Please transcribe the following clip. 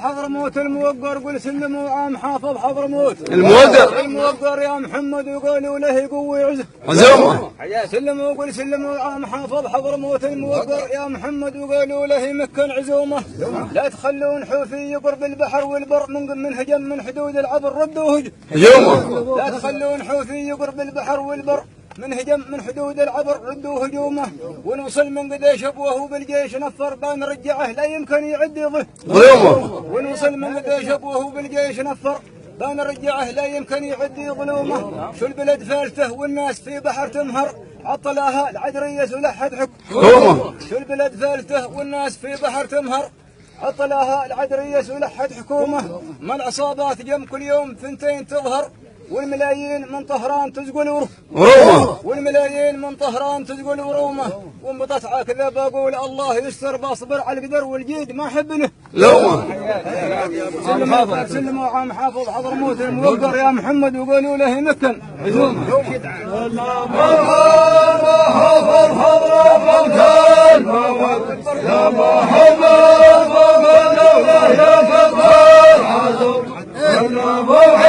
حضرموت الموقر قل سلموا عام حافظ حضرموت الموقر يا محمد وقالوا له يقوي عزومه سلموا قل سلموا عام حافظ حضرموت الموقر يا محمد وقالوا له يمكن عزومه لا تخلون حوثي يقرب البحر والبر من هجم من حدود العبر ردوا هجومه لا تخلون حوثي يقرب البحر والبر من هجم من حدود العبر ردوا هجومه ونوصل من قديش ابوه بالجيش نفر بنرجعه لا يمكن يعد ظلومه ونوصل من قديش ابوه بالجيش نفر بنرجعه لا يمكن يعد ظلومه شو البلد فالته والناس في بحر تمهر عطلها العدريه ولحد حكومه شو البلد فالته والناس في بحر تمهر عطلها العدريه ولحد حكومه ما العصابات جم كل يوم ثنتين تظهر والملايين من طهران تزقل ورومه والملايين من طهران تزقل ورومه وانبطت كذا بقول الله يستر بصبر على القدر والجيد ما احب له لومه سلموا عام حافظ حضرموت الموقر يا محمد وقالوا له يمكن عزومه يا محمد